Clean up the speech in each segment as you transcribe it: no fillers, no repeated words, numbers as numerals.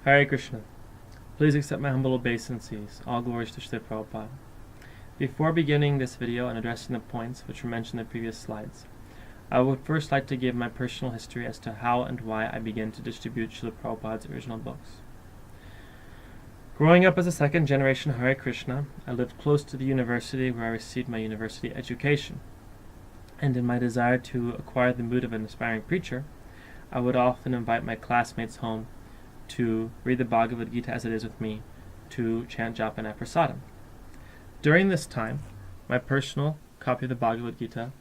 Hare Krishna. Please accept my humble obeisances. All glories to Srila Prabhupada. Before beginning this video and addressing the points which were mentioned in the previous slides, I would first like to give my personal history as to how and why I began to distribute Srila Prabhupada's original books. Growing up as a second generation Hare Krishna, I lived close to the university where I received my university education. And in my desire to acquire the mood of an aspiring preacher, I would often invite my classmates home to read the Bhagavad Gita as it is with me, to chant japa and prasadam. During this time, my personal copy of the Bhagavad Gita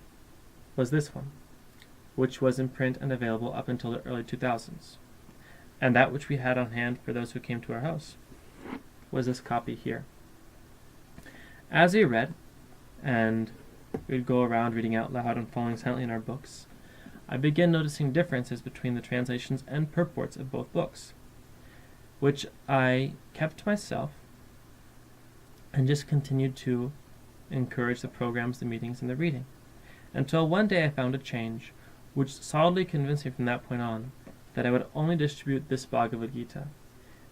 was this one, which was in print and available up until the early 2000s. And that which we had on hand for those who came to our house was this copy here. As we read, and we'd go around reading out loud and following silently in our books, I began noticing differences between the translations and purports of both books, which I kept to myself and just continued to encourage the programs, the meetings, and the reading, until one day I found a change which solidly convinced me from that point on that I would only distribute this Bhagavad Gita,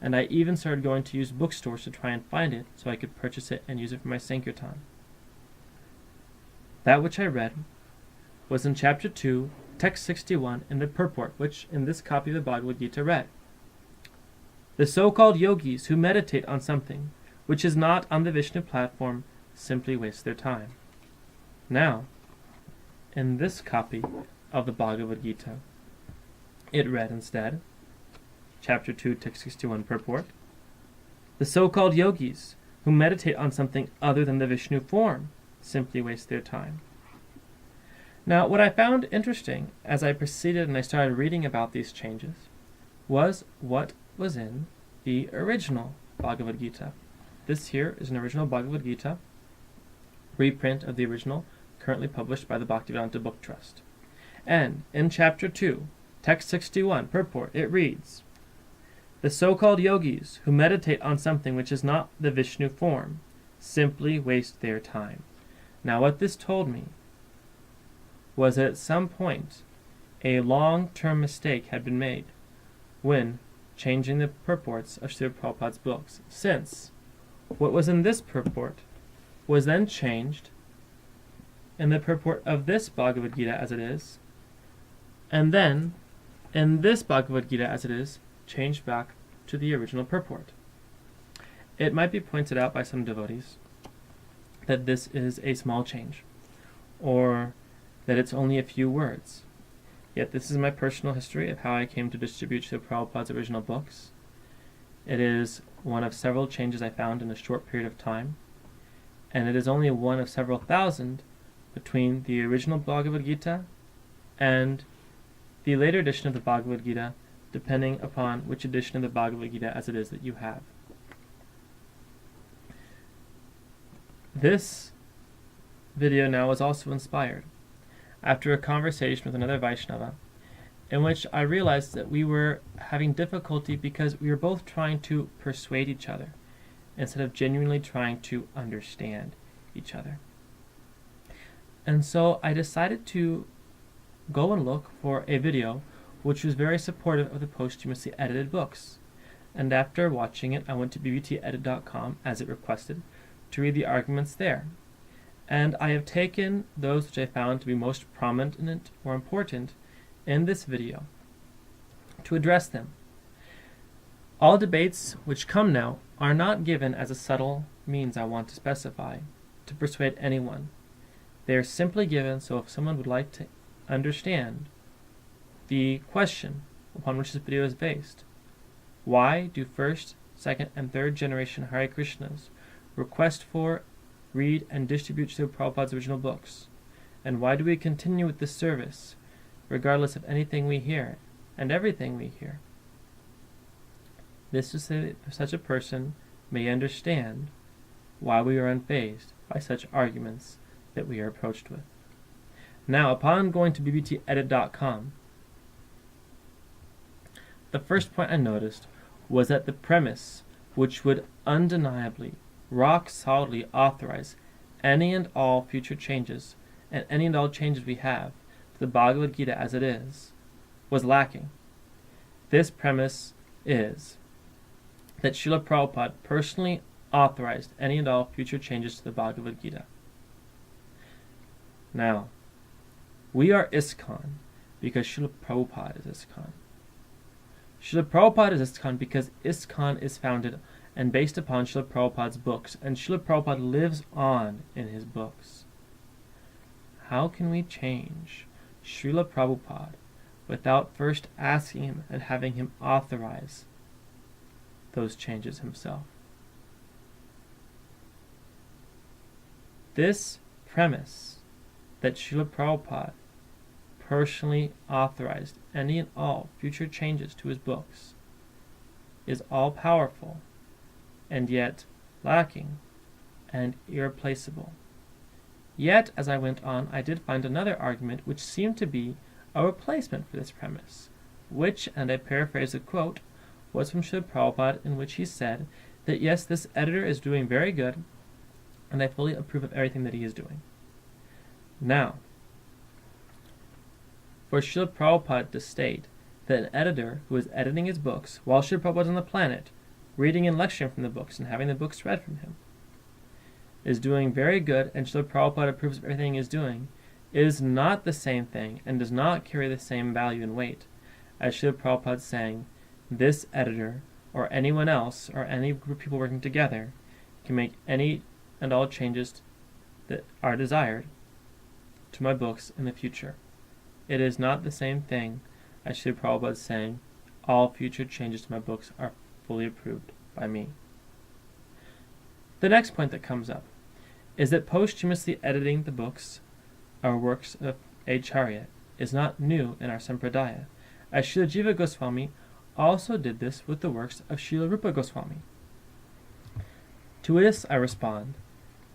and I even started going to use bookstores to try and find it so I could purchase it and use it for my Sankirtan. That which I read was in chapter 2, text 61, in the purport, which in this copy of the Bhagavad Gita read, "The so-called yogis who meditate on something which is not on the Vishnu platform simply waste their time." Now, in this copy of the Bhagavad Gita, it read instead, chapter 2, text 61 purport, "The so-called yogis who meditate on something other than the Vishnu form simply waste their time." Now, what I found interesting as I proceeded and I started reading about these changes was what was in the original Bhagavad Gita. This here is an original Bhagavad Gita, reprint of the original, currently published by the Bhaktivedanta Book Trust. And in chapter 2, text 61, purport, it reads, "The so-called yogis who meditate on something which is not the Vishnu form simply waste their time." Now what this told me was that at some point a long-term mistake had been made when changing the purports of Srila Prabhupada's books, since what was in this purport was then changed in the purport of this Bhagavad Gita as it is, and then in this Bhagavad Gita as it is, changed back to the original purport. It might be pointed out by some devotees that this is a small change, or that it's only a few words. Yet this is my personal history of how I came to distribute Srila Prabhupada's original books. It is one of several changes I found in a short period of time, and it is only one of several thousand between the original Bhagavad Gita and the later edition of the Bhagavad Gita, depending upon which edition of the Bhagavad Gita as it is that you have. This video now is also inspired after a conversation with another Vaishnava, in which I realized that we were having difficulty because we were both trying to persuade each other instead of genuinely trying to understand each other. And so I decided to go and look for a video which was very supportive of the posthumously edited books. And after watching it, I went to bbtedit.com as it requested to read the arguments there. And I have taken those which I found to be most prominent or important in this video to address them. All debates which come now are not given as a subtle means I want to specify to persuade anyone. They are simply given so if someone would like to understand the question upon which this video is based, why do first, second, and third generation Hare Krishnas request for, read, and distribute Srila Prabhupada's original books? And why do we continue with this service, regardless of anything we hear and everything we hear? This is so that such a person may understand why we are unfazed by such arguments that we are approached with. Now, upon going to bbtedit.com, the first point I noticed was that the premise, which would undeniably rock solidly authorize any and all future changes and any and all changes we have to the Bhagavad Gita as it is, was lacking. This premise is that Srila Prabhupada personally authorized any and all future changes to the Bhagavad Gita. Now, we are ISKCON because Srila Prabhupada is ISKCON. Srila Prabhupada is ISKCON because ISKCON is founded and based upon Srila Prabhupada's books, and Srila Prabhupada lives on in his books. How can we change Srila Prabhupada without first asking him and having him authorize those changes himself? This premise that Srila Prabhupada personally authorized any and all future changes to his books is all-powerful and yet lacking and irreplaceable. Yet, as I went on, I did find another argument which seemed to be a replacement for this premise, which, and I paraphrase a quote, was from Srila Prabhupada, in which he said that yes, this editor is doing very good, and I fully approve of everything that he is doing. Now, for Srila Prabhupada to state that an editor who is editing his books while Srila Prabhupada is on the planet, reading and lecturing from the books and having the books read from him, is doing very good, and Srila Prabhupada approves of everything he is doing, is not the same thing and does not carry the same value and weight as Srila Prabhupada saying this editor or anyone else or any group of people working together can make any and all changes that are desired to my books in the future. It is not the same thing as Srila Prabhupada saying all future changes to my books are fully approved by me. The next point that comes up is that posthumously editing the books or works of Acharya is not new in our Sampradaya, as Srila Jiva Goswami also did this with the works of Srila Rupa Goswami. To this I respond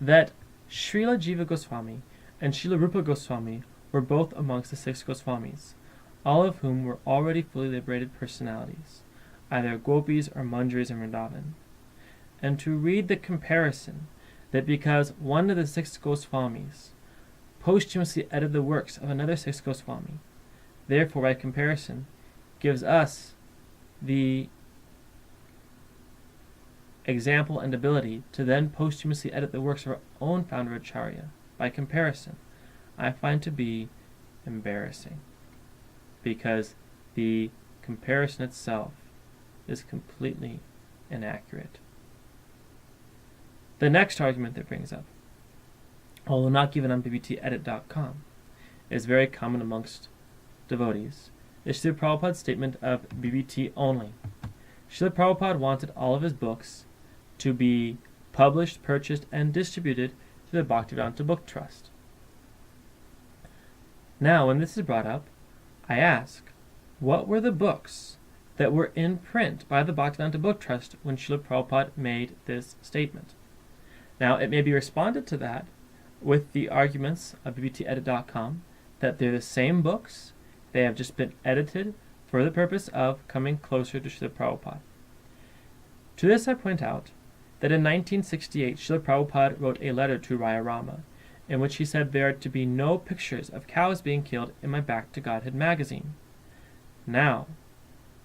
that Srila Jiva Goswami and Srila Rupa Goswami were both amongst the 6 Goswamis, all of whom were already fully liberated personalities, either gopis or manjaris in Vrindavan. And to read the comparison that because one of the 6 Goswamis posthumously edited the works of another 6 Goswami, therefore by comparison gives us the example and ability to then posthumously edit the works of our own founder Acharya, by comparison, I find to be embarrassing, because the comparison itself is completely inaccurate. The next argument that brings up, although not given on bbtedit.com, is very common amongst devotees, is Srila Prabhupada's statement of BBT only. Srila Prabhupada wanted all of his books to be published, purchased, and distributed to the Bhaktivedanta Book Trust. Now, when this is brought up, I ask, what were the books that were in print by the Bhaktivedanta Book Trust when Srila Prabhupada made this statement? Now, it may be responded to that with the arguments of bbtedit.com that they're the same books, they have just been edited for the purpose of coming closer to Srila Prabhupada. To this I point out that in 1968 Srila Prabhupada wrote a letter to Raya Rama, in which he said there are to be no pictures of cows being killed in my Back to Godhead magazine. Now,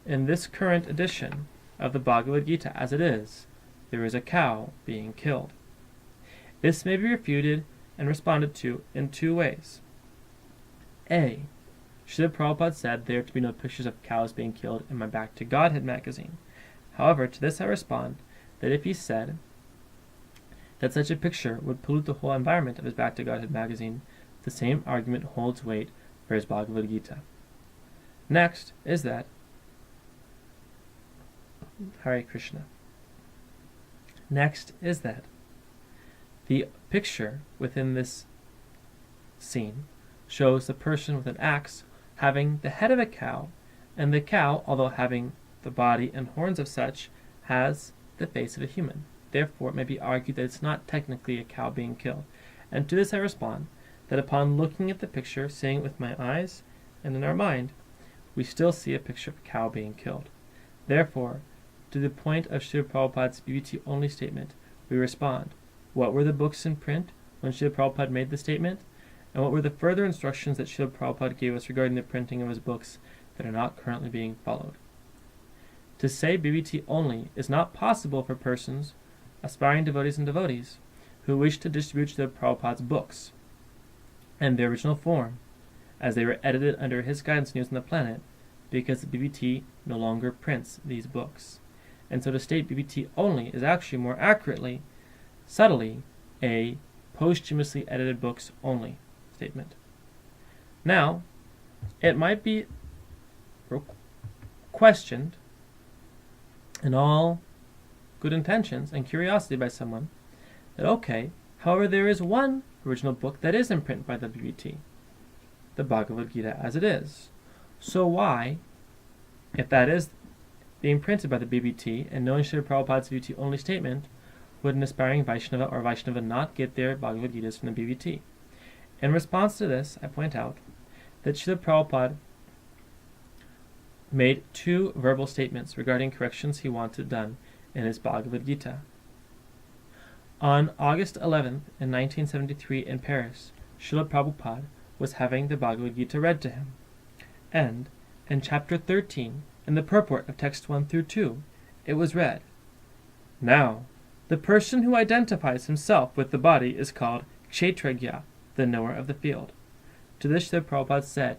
in this current edition of the Bhagavad Gita as it is, there is a cow being killed. This may be refuted and responded to in 2 ways. A. Srila Prabhupada said there are to be no pictures of cows being killed in my Back to Godhead magazine. However, to this I respond that if he said that such a picture would pollute the whole environment of his Back to Godhead magazine, the same argument holds weight for his Bhagavad Gita. Next is that Hare Krishna. Next is that the picture within this scene shows the person with an axe having the head of a cow, and the cow, although having the body and horns of such, has the face of a human. Therefore, it may be argued that it's not technically a cow being killed. And to this I respond that upon looking at the picture, seeing it with my eyes and in our mind, we still see a picture of a cow being killed. Therefore, to the point of Srila Prabhupada's BBT only statement, we respond, what were the books in print when Srila Prabhupada made the statement? And what were the further instructions that Srila Prabhupada gave us regarding the printing of his books that are not currently being followed? To say BBT only is not possible for persons, aspiring devotees and devotees, who wish to distribute Srila Prabhupada's books and their original form, as they were edited under his guidance and used on the planet, because the BBT no longer prints these books. And so to state BBT only is actually more accurately, subtly, a posthumously edited books only statement. Now, it might be questioned in all good intentions and curiosity by someone that, okay, however, there is one original book that is in print by the BBT, the Bhagavad Gita as it is. So why, if that is being printed by the BBT and knowing Srila Prabhupada's BBT only statement, would an aspiring Vaishnava or Vaishnava not get their Bhagavad Gitas from the BBT? In response to this, I point out that Srila Prabhupada made 2 verbal statements regarding corrections he wanted done in his Bhagavad Gita. On August 11th, in 1973 in Paris, Srila Prabhupada was having the Bhagavad Gita read to him, and in chapter 13, in the purport of text 1 through 2, it was read, "Now, the person who identifies himself with the body is called Kshetragya, the knower of the field." To this Srila Prabhupada said,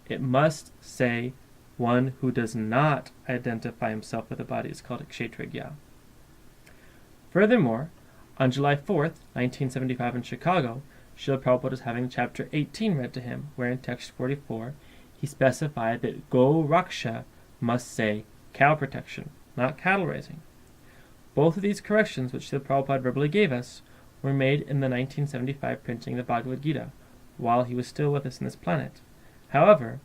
it must say one who does not identify himself with the body is called a Kshetragya. Furthermore, on July 4th, 1975 in Chicago, Srila Prabhupada was having chapter 18 read to him, where in text 44 he specified that Go Raksha must say cow protection, not cattle raising. Both of these corrections, which Srila Prabhupada verbally gave us, were made in the 1975 printing of the Bhagavad Gita, while he was still with us on this planet. However,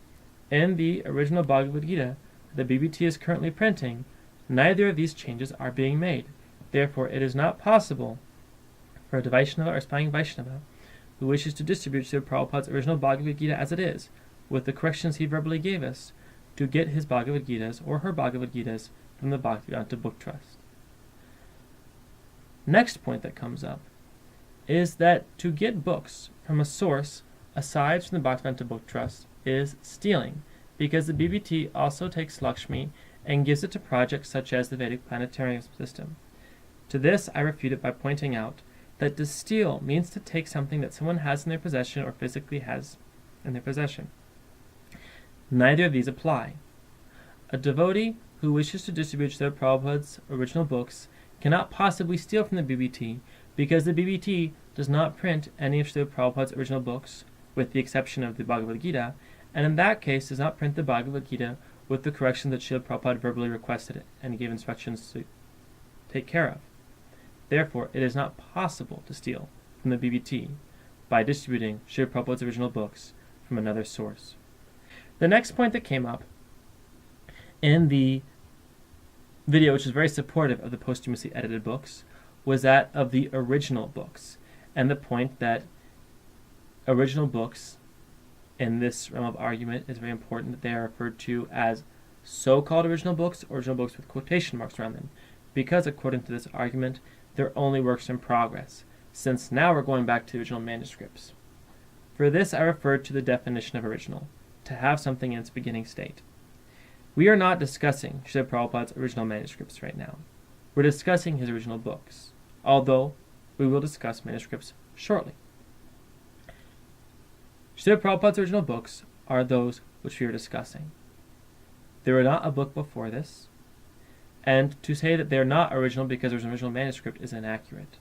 in the original Bhagavad Gita that the BBT is currently printing, neither of these changes are being made. Therefore, it is not possible for a Vaishnava or aspiring Vaishnava who wishes to distribute Srila Prabhupada's original Bhagavad Gita as it is, with the corrections he verbally gave us, to get his Bhagavad Gitas or her Bhagavad Gitas from the Bhaktivedanta Book Trust. Next point that comes up is that to get books from a source aside from the Bhaktivedanta Book Trust is stealing, because the BBT also takes Lakshmi and gives it to projects such as the Vedic planetarium system. To this I refute it by pointing out that to steal means to take something that someone has in their possession or physically has in their possession. Neither of these apply. A devotee who wishes to distribute Srila Prabhupada's original books cannot possibly steal from the BBT, because the BBT does not print any of Srila Prabhupada's original books, with the exception of the Bhagavad Gita, and in that case does not print the Bhagavad Gita with the correction that Srila Prabhupada verbally requested and gave instructions to take care of. Therefore, it is not possible to steal from the BBT by distributing Srila Prabhupada's original books from another source. The next point that came up in the video, which is very supportive of the posthumously edited books, was that of the original books, and the point that original books in this realm of argument is very important that they are referred to as so-called original books with quotation marks around them, because according to this argument, they're only works in progress, since now we're going back to the original manuscripts. For this I referred to the definition of original, to have something in its beginning state. We are not discussing Srila Prabhupada's original manuscripts right now. We're discussing his original books, although we will discuss manuscripts shortly. Srila Prabhupada's original books are those which we are discussing. There were not a book before this, and to say that they are not original because there's an original manuscript is inaccurate.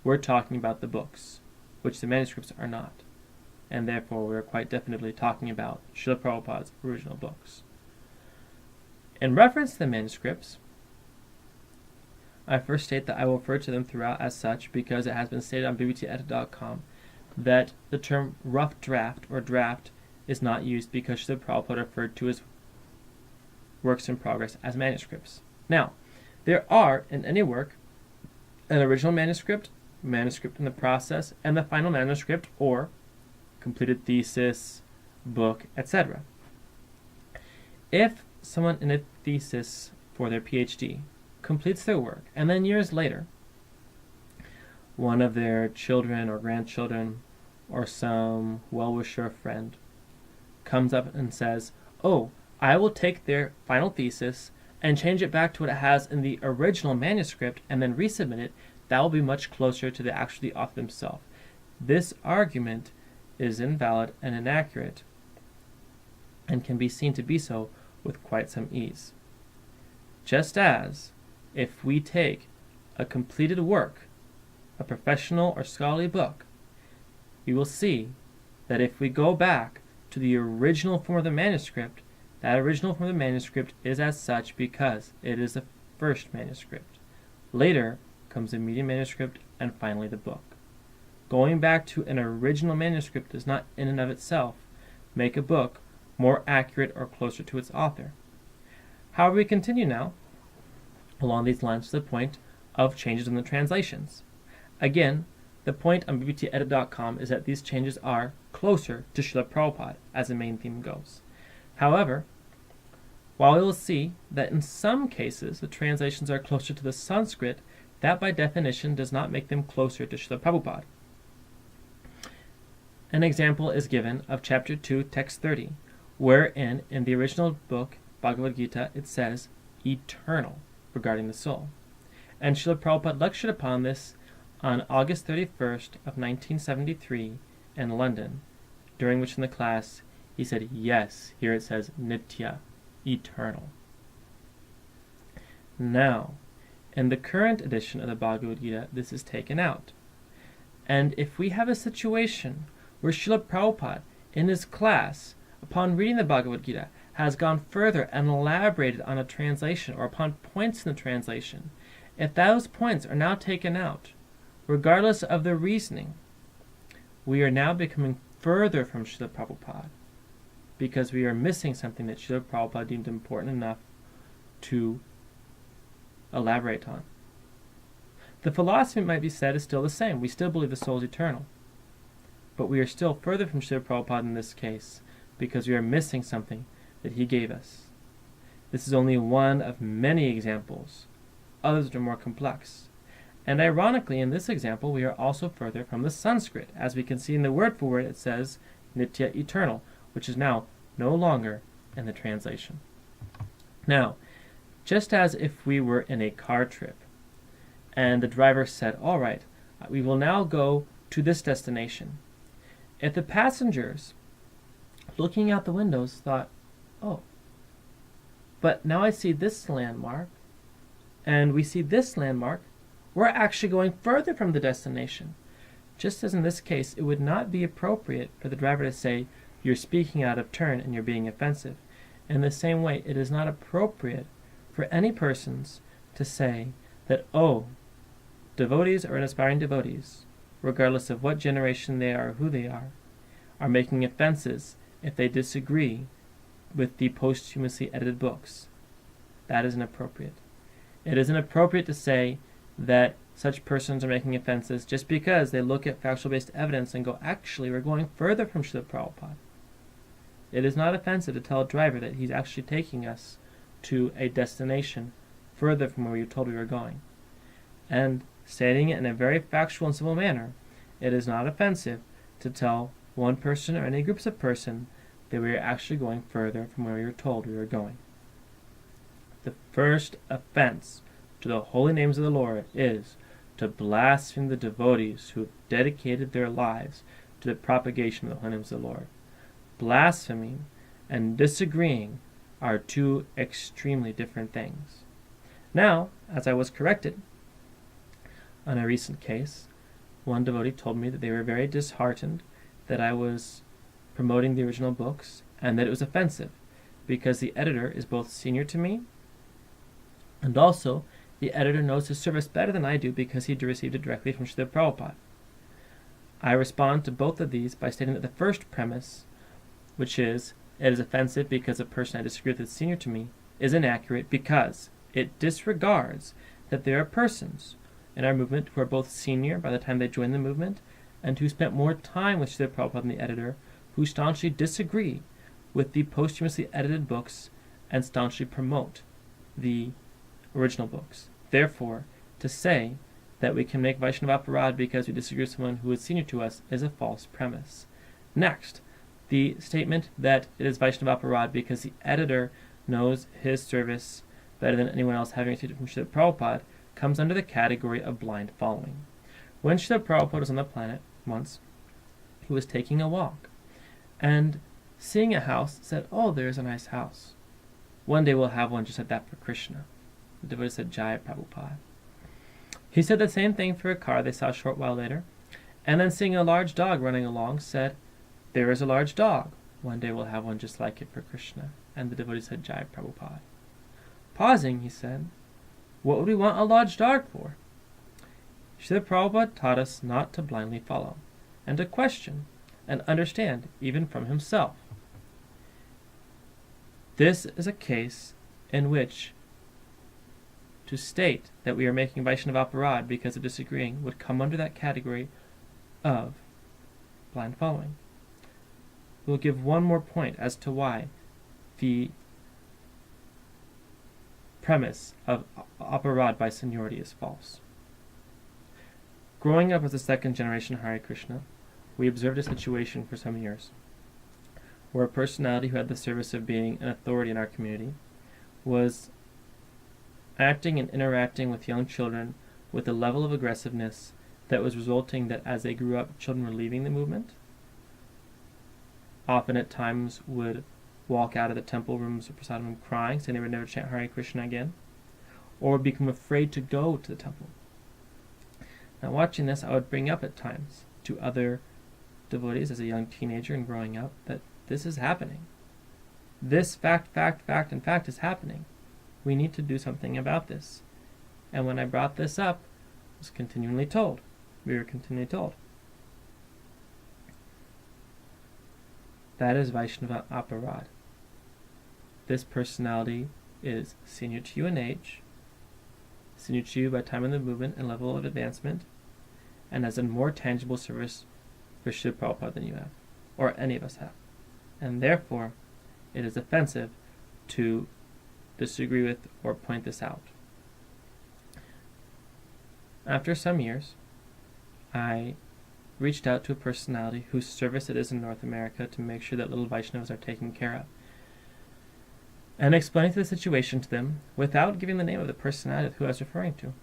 We're talking about the books, which the manuscripts are not, and therefore we are quite definitively talking about Srila Prabhupada's original books. In reference to the manuscripts, I first state that I will refer to them throughout as such because it has been stated on bbtedit.com that the term rough draft or draft is not used because Srila Prabhupada referred to his works in progress as manuscripts. Now, there are in any work an original manuscript, manuscript in the process, and the final manuscript or completed thesis, book, etc. If someone in a thesis for their PhD completes their work, and then years later, one of their children or grandchildren or some well-wisher or friend comes up and says, "Oh, I will take their final thesis and change it back to what it has in the original manuscript and then resubmit it, that will be much closer to the author himself. This argument is invalid and inaccurate and can be seen to be so with quite some ease. Just as if we take a completed work, a professional or scholarly book, you will see that if we go back to the original form of the manuscript, that original form of the manuscript is as such because it is the first manuscript. Later comes the medium manuscript and finally the book. Going back to an original manuscript does not in and of itself make a book more accurate or closer to its author. However, we continue now along these lines to the point of changes in the translations. Again, the point on bbtedit.com is that these changes are closer to Srila Prabhupada as the main theme goes. However, while we will see that in some cases the translations are closer to the Sanskrit, that by definition does not make them closer to Srila Prabhupada. An example is given of chapter 2, text 30, wherein in the original book, Bhagavad Gita, it says eternal regarding the soul. And Srila Prabhupada lectured upon this on August 31st of 1973 in London, during which in the class he said, yes, here it says nitya, eternal. Now, in the current edition of the Bhagavad Gita, this is taken out. And if we have a situation where Srila Prabhupada, in his class, upon reading the Bhagavad Gita, has gone further and elaborated on a translation or upon points in the translation, if those points are now taken out, regardless of the reasoning, we are now becoming further from Srila Prabhupada because we are missing something that Srila Prabhupada deemed important enough to elaborate on. The philosophy, might be said, is still the same. We still believe the soul is eternal. But we are still further from Srila Prabhupada in this case because we are missing something that he gave us. This is only one of many examples. Others are more complex. And ironically, in this example, we are also further from the Sanskrit. As we can see in the word for word, it says nitya, eternal, which is now no longer in the translation. Now, just as if we were in a car trip, and the driver said, all right, we will now go to this destination. If the passengers, looking out the windows, thought, oh, but now I see this landmark, and we see this landmark, we're actually going further from the destination. Just as in this case, it would not be appropriate for the driver to say, you're speaking out of turn and you're being offensive. In the same way, it is not appropriate for any persons to say that, oh, devotees or aspiring devotees, regardless of what generation they are or who they are making offenses if they disagree with the posthumously edited books. That is inappropriate. It is inappropriate to say that such persons are making offenses just because they look at factual-based evidence and go, actually, we're going further from Srila Prabhupada. It is not offensive to tell a driver that he's actually taking us to a destination further from where we were told we were going. And stating it in a very factual and simple manner, it is not offensive to tell one person or any groups of person that we are actually going further from where we were told we were going. The first offense to the holy names of the Lord is to blaspheme the devotees who have dedicated their lives to the propagation of the holy names of the Lord. Blaspheming and disagreeing are two extremely different things. Now, as I was corrected on a recent case, one devotee told me that they were very disheartened that I was promoting the original books and that it was offensive because the editor is both senior to me and also the editor knows his service better than I do because he received it directly from Srila Prabhupada. I respond to both of these by stating that the first premise, which is it is offensive because a person I disagree with is senior to me, is inaccurate because it disregards that there are persons in our movement who are both senior by the time they join the movement and who spent more time with Srila Prabhupada than the editor, who staunchly disagree with the posthumously edited books and staunchly promote the original books. Therefore, to say that we can make Vaishnava aparad because we disagree with someone who is senior to us is a false premise. Next, the statement that it is Vaishnava aparad because the editor knows his service better than anyone else having received it from Srila Prabhupada, comes under the category of blind following. When Srila Prabhupada was on the planet once, he was taking a walk, and seeing a house, said, "Oh, there's a nice house. One day we'll have one just like that for Krishna." The devotee said, "Jai Prabhupada." He said the same thing for a car they saw a short while later, and then seeing a large dog running along, said, "There is a large dog. One day we'll have one just like it for Krishna." And the devotee said, "Jai Prabhupada." Pausing, he said, "What would we want a large dog for?" Srila Prabhupada taught us not to blindly follow, and to question and understand even from himself. This is a case in which to state that we are making Vaishnava aparad because of disagreeing would come under that category of blind following. We'll give one more point as to why the premise of aparad by seniority is false. Growing up as a second generation Hare Krishna, we observed a situation for some years where a personality who had the service of being an authority in our community was acting and interacting with young children with a level of aggressiveness that was resulting that as they grew up, children were leaving the movement, often at times would walk out of the temple rooms or prasadam crying, saying they would never chant Hare Krishna again, or would become afraid to go to the temple. Now watching this, I would bring up at times to other devotees as a young teenager and growing up that this is happening. This fact is happening. We need to do something about this. And when I brought this up, I was continually told, we were continually told, that is Vaishnava aparad. This personality is senior to you in age, senior to you by time in the movement and level of advancement, and has a more tangible service for Srila Prabhupada than you have, or any of us have. And therefore, it is offensive to disagree with or point this out. After some years, I reached out to a personality whose service it is in North America to make sure that little Vaishnavas are taken care of, and explaining the situation to them without giving the name of the personality who I was referring to.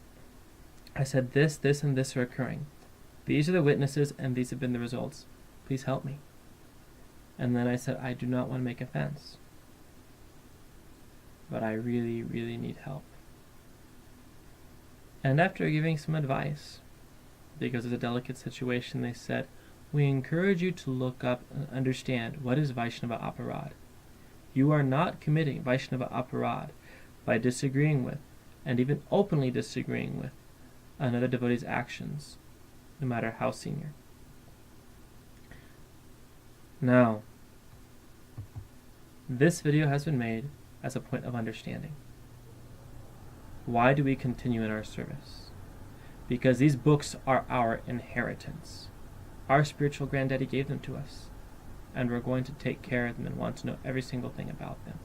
I said, this, and this are occurring. These are the witnesses, and these have been the results. Please help me. And then I said, I do not want to make offense, but I really, really need help. And after giving some advice, because it's a delicate situation, they said, we encourage you to look up and understand what is Vaishnava aparad. You are not committing Vaishnava aparad by disagreeing with, and even openly disagreeing with, another devotee's actions, no matter how senior. Now, this video has been made as a point of understanding. Why do we continue in our service? Because these books are our inheritance. Our spiritual granddaddy gave them to us, and we're going to take care of them and want to know every single thing about them.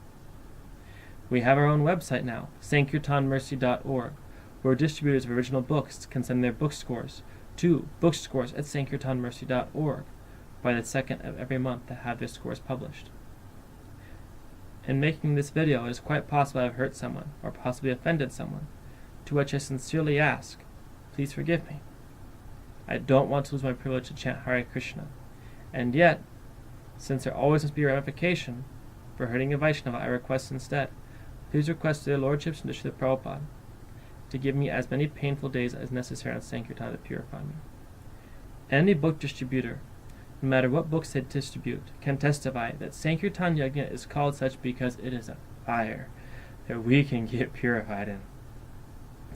We have our own website now, sankirtanmercy.org, where distributors of original books can send their book scores to bookscores@sankirtanmercy.org by the 2nd of every month to have their scores published. In making this video, it is quite possible I have hurt someone, or possibly offended someone, to which I sincerely ask, please forgive me. I don't want to lose my privilege to chant Hare Krishna, and yet, since there always must be a ramification for hurting a Vaishnava, I request instead, please request to their lordships and to Srila Prabhupada to give me as many painful days as necessary on Sankirtan to purify me. Any book distributor, no matter what books they distribute, can testify that Sankirtan Yajna is called such because it is a fire that we can get purified in.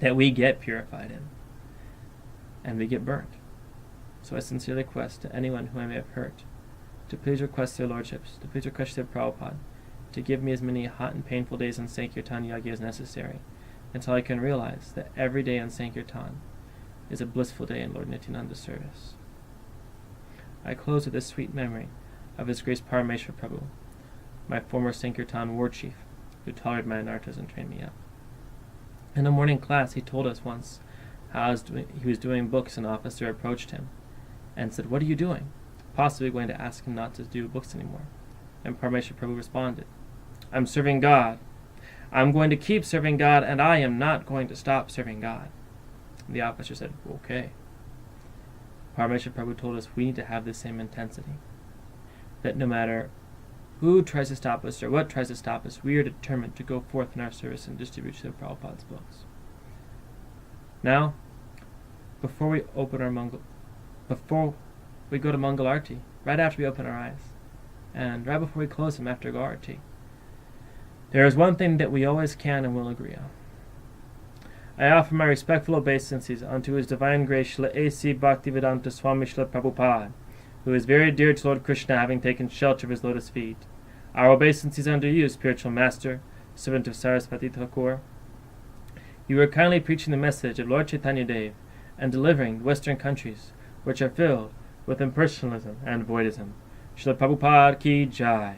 That we get purified in. And we get burnt. So I sincerely request to anyone who I may have hurt to please request their lordships, to please request their Prabhupada, to give me as many hot and painful days on Sankirtan Yajna as necessary, until I can realize that every day on Sankirtan is a blissful day in Lord Nityananda's service. I close with this sweet memory of His Grace Parameshwar Prabhu, my former Sankirtan war chief, who tolerated my anarthas and trained me up. In a morning class, he told us once how he was doing books, and an officer approached him and said, "What are you doing?" Possibly going to ask him not to do books anymore. And Parameshwar Prabhu responded, "I'm serving God. I'm going to keep serving God, and I am not going to stop serving God. The officer said, okay. Parameshwar Prabhu told us we need to have the same intensity. That no matter who tries to stop us or what tries to stop us, we are determined to go forth in our service and distribution of Prabhupada's books. Now, before we go to Mangal Arti, right after we open our eyes, and right before we close them after Gaur Arti, there is one thing that we always can and will agree on. I offer my respectful obeisances unto His Divine Grace Srila A.C. Bhaktivedanta Swami Srila Prabhupada, who is very dear to Lord Krishna, having taken shelter of His lotus feet. Our obeisances unto you, spiritual master, servant of Saraswati Thakur. You are kindly preaching the message of Lord Chaitanya Dev and delivering the Western countries, which are filled with impersonalism and voidism. Srila Prabhupada ki jai.